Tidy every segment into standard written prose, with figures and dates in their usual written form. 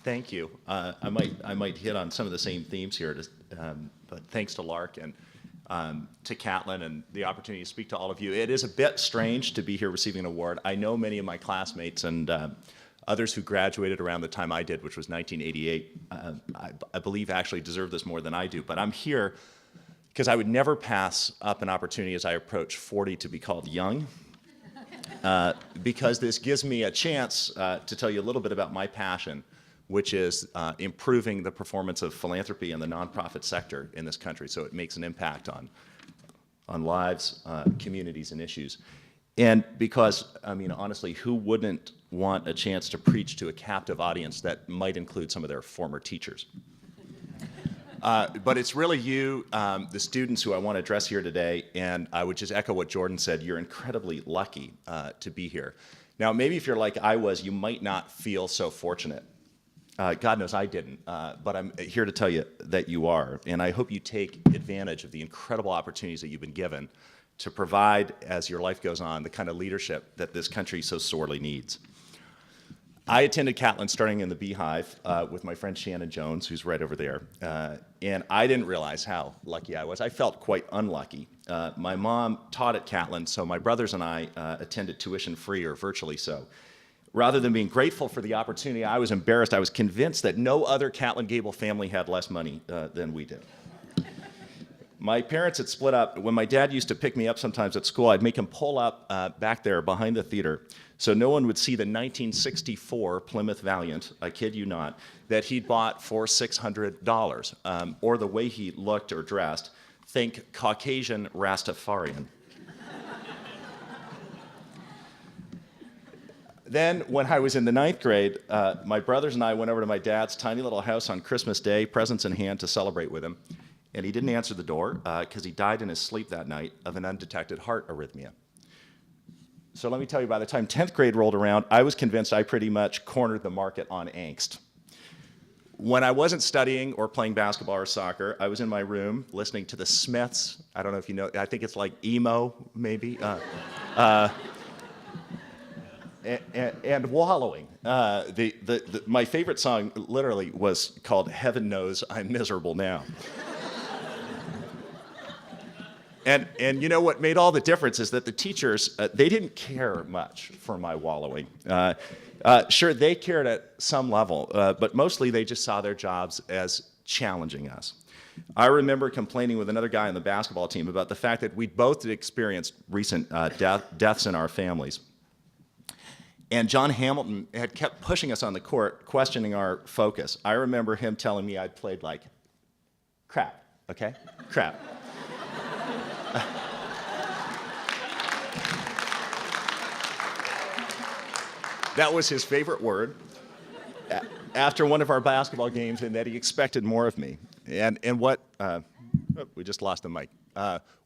Thank you. I might hit on some of the same themes here, but thanks to Lark and to Catlin and the opportunity to speak to all of you. It is a bit strange to be here receiving an award. I know many of my classmates and others who graduated around the time I did, which was 1988, I believe actually deserve this more than I do. But I'm here because I would never pass up an opportunity as I approach 40 to be called young. Because this gives me a chance to tell you a little bit about my passion, which is improving the performance of philanthropy in the nonprofit sector in this country, so it makes an impact on lives, communities, and issues. And because, I mean, honestly, who wouldn't want a chance to preach to a captive audience that might include some of their former teachers? But it's really you, the students, who I want to address here today, and I would just echo what Jordan said. You're incredibly lucky to be here. Now, maybe if you're like I was, you might not feel so fortunate. God knows I didn't, but I'm here to tell you that you are, and I hope you take advantage of the incredible opportunities that you've been given to provide, as your life goes on, the kind of leadership that this country so sorely needs. I attended Catlin starting in the Beehive with my friend Shannon Jones, who's right over there, and I didn't realize how lucky I was. I felt quite unlucky. My mom taught at Catlin, so my brothers and I attended tuition-free or virtually so. Rather than being grateful for the opportunity, I was embarrassed. I was convinced that no other Catlin Gable family had less money than we did. My parents had split up. When my dad used to pick me up sometimes at school, I'd make him pull up back there behind the theater so no one would see the 1964 Plymouth Valiant, I kid you not, that he'd bought for $600, or the way he looked or dressed. Think Caucasian Rastafarian. Then, when I was in the 9th grade, my brothers and I went over to my dad's tiny little house on Christmas Day, presents in hand, to celebrate with him. And he didn't answer the door because he died in his sleep that night of an undetected heart arrhythmia. So let me tell you, by the time 10th grade rolled around, I was convinced I pretty much cornered the market on angst. When I wasn't studying or playing basketball or soccer, I was in my room listening to the Smiths. I don't know if you know, I think it's like emo, maybe. And wallowing. My favorite song literally was called Heaven Knows I'm Miserable Now. And you know what made all the difference is that the teachers, they didn't care much for my wallowing. Sure, they cared at some level, but mostly they just saw their jobs as challenging us. I remember complaining with another guy on the basketball team about the fact that we'd both experienced recent deaths in our families. And John Hamilton had kept pushing us on the court, questioning our focus. I remember him telling me I'd played like crap, okay? Crap. That was his favorite word after one of our basketball games, and that he expected more of me. And what, we just lost the mic.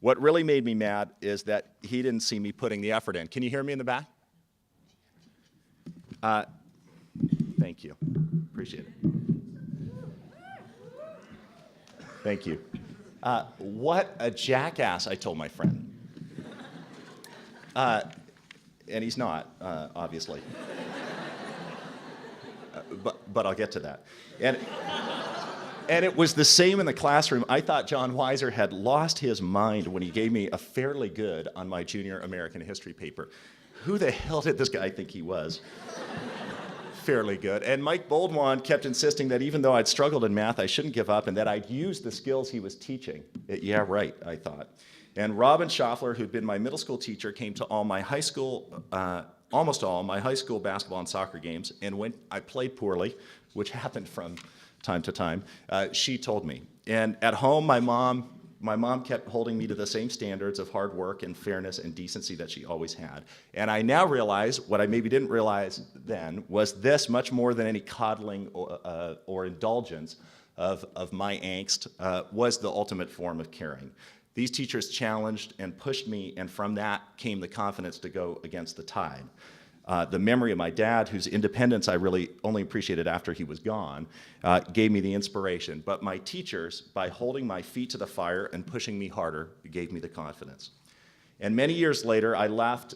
What really made me mad is that he didn't see me putting the effort in. Can you hear me in the back? Thank you. Appreciate it. Thank you. What a jackass, I told my friend. And he's not, obviously. But I'll get to that. And it was the same in the classroom. I thought John Weiser had lost his mind when he gave me a fairly good on my junior American history paper. Who the hell did this guy think he was? Fairly good. And Mike Boldwan kept insisting that even though I'd struggled in math, I shouldn't give up and that I'd use the skills he was teaching. Yeah, right, I thought. And Robin Schaffler, who'd been my middle school teacher, came to all my high school, almost all my high school basketball and soccer games, and when I played poorly, which happened from time to time, she told me. And at home, my mom kept holding me to the same standards of hard work and fairness and decency that she always had. And I now realize, what I maybe didn't realize then, was this, much more than any coddling or indulgence of my angst, was the ultimate form of caring. These teachers challenged and pushed me, and from that came the confidence to go against the tide. The memory of my dad, whose independence I really only appreciated after he was gone, gave me the inspiration. But my teachers, by holding my feet to the fire and pushing me harder, gave me the confidence. And many years later, I left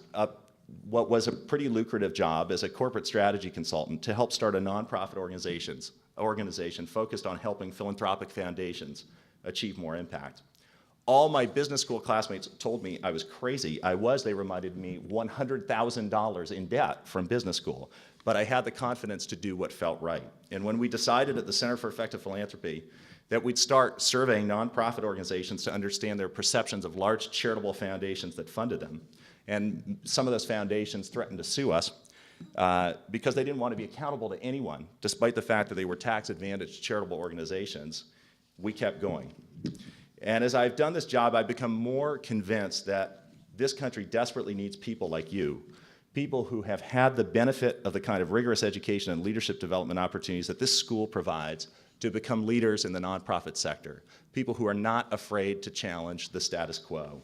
what was a pretty lucrative job as a corporate strategy consultant to help start a nonprofit organization focused on helping philanthropic foundations achieve more impact. All my business school classmates told me I was crazy. They reminded me, $100,000 in debt from business school. But I had the confidence to do what felt right. And when we decided at the Center for Effective Philanthropy that we'd start surveying nonprofit organizations to understand their perceptions of large charitable foundations that funded them, and some of those foundations threatened to sue us because they didn't want to be accountable to anyone, despite the fact that they were tax-advantaged charitable organizations, we kept going. And as I've done this job, I've become more convinced that this country desperately needs people like you, people who have had the benefit of the kind of rigorous education and leadership development opportunities that this school provides to become leaders in the nonprofit sector, people who are not afraid to challenge the status quo.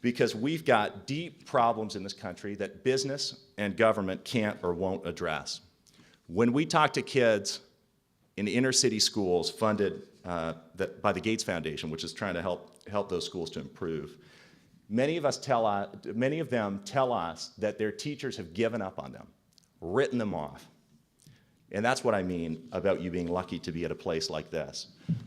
Because we've got deep problems in this country that business and government can't or won't address. When we talk to kids in inner city schools funded by the Gates Foundation, which is trying to help those schools to improve, many of them tell us that their teachers have given up on them, written them off. And that's what I mean about you being lucky to be at a place like this.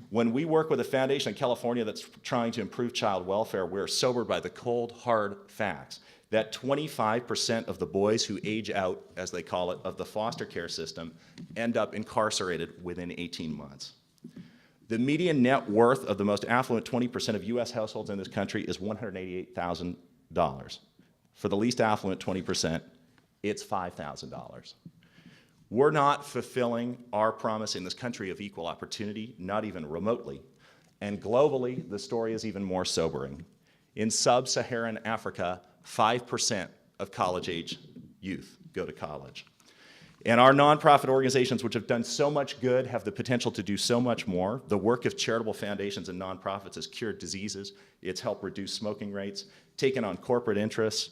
When we work with a foundation in California that's trying to improve child welfare, we're sobered by the cold, hard facts that 25% of the boys who age out, as they call it, of the foster care system end up incarcerated within 18 months. The median net worth of the most affluent 20% of US households in this country is $188,000. For the least affluent 20%, it's $5,000. We're not fulfilling our promise in this country of equal opportunity, not even remotely. And globally, the story is even more sobering. In sub-Saharan Africa, 5% of college-age youth go to college. And our nonprofit organizations, which have done so much good, have the potential to do so much more. The work of charitable foundations and nonprofits has cured diseases. It's helped reduce smoking rates, taken on corporate interests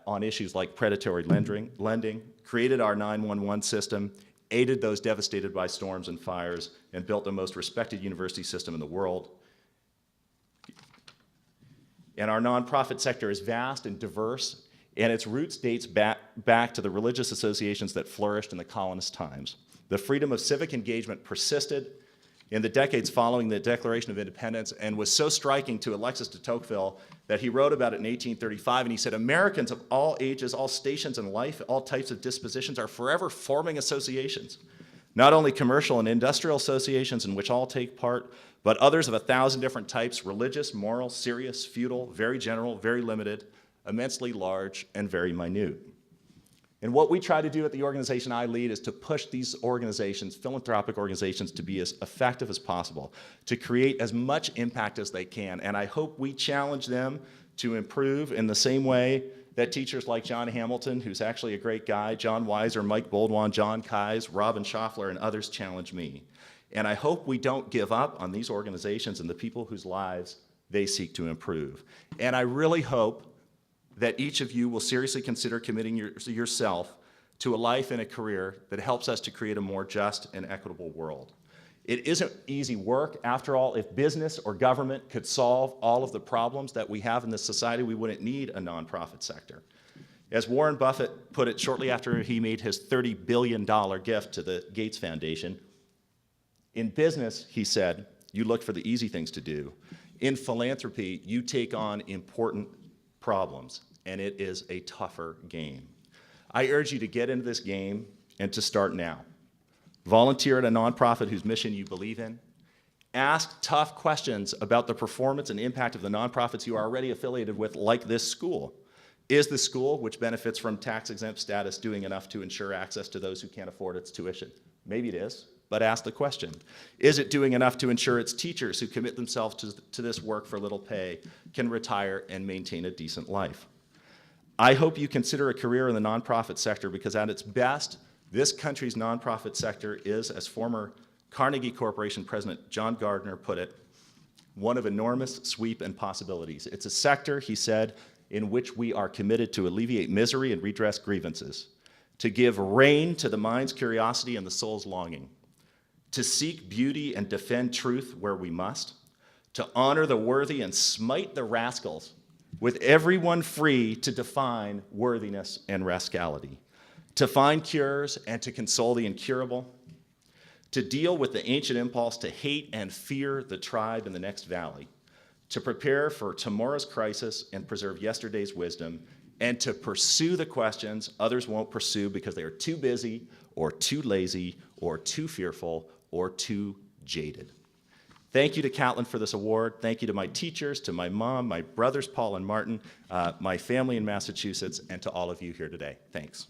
on issues like predatory lending, created our 911 system, aided those devastated by storms and fires, and built the most respected university system in the world. And our nonprofit sector is vast and diverse, and its roots dates back to the religious associations that flourished in the colonist times. The freedom of civic engagement persisted in the decades following the Declaration of Independence and was so striking to Alexis de Tocqueville that he wrote about it in 1835, and he said, "Americans of all ages, all stations in life, all types of dispositions are forever forming associations, not only commercial and industrial associations in which all take part, but others of 1,000 different types, religious, moral, serious, feudal, very general, very limited, immensely large, and very minute." And what we try to do at the organization I lead is to push these organizations, philanthropic organizations, to be as effective as possible, to create as much impact as they can. And I hope we challenge them to improve in the same way that teachers like John Hamilton, who's actually a great guy, John Weiser, Mike Boldwan, John Keyes, Robin Schaffler, and others challenge me. And I hope we don't give up on these organizations and the people whose lives they seek to improve. And I really hope that each of you will seriously consider committing yourself to a life and a career that helps us to create a more just and equitable world. It isn't easy work. After all, if business or government could solve all of the problems that we have in this society, we wouldn't need a nonprofit sector. As Warren Buffett put it shortly after he made his $30 billion gift to the Gates Foundation, in business, he said, you look for the easy things to do. In philanthropy, you take on important problems, and it is a tougher game. I urge you to get into this game and to start now. Volunteer at a nonprofit whose mission you believe in. Ask tough questions about the performance and impact of the nonprofits you are already affiliated with, like this school. Is the school, which benefits from tax-exempt status, doing enough to ensure access to those who can't afford its tuition? Maybe it is, but ask the question. Is it doing enough to ensure its teachers who commit themselves to this work for little pay can retire and maintain a decent life? I hope you consider a career in the nonprofit sector, because at its best, this country's nonprofit sector is, as former Carnegie Corporation President John Gardner put it, one of enormous sweep and possibilities. It's a sector, he said, in which we are committed to alleviate misery and redress grievances, to give rein to the mind's curiosity and the soul's longing, to seek beauty and defend truth where we must, to honor the worthy and smite the rascals with everyone free to define worthiness and rascality, to find cures and to console the incurable, to deal with the ancient impulse to hate and fear the tribe in the next valley, to prepare for tomorrow's crisis and preserve yesterday's wisdom, and to pursue the questions others won't pursue because they are too busy or too lazy or too fearful or too jaded. Thank you to Catlin for this award. Thank you to my teachers, to my mom, my brothers Paul and Martin, my family in Massachusetts, and to all of you here today. Thanks.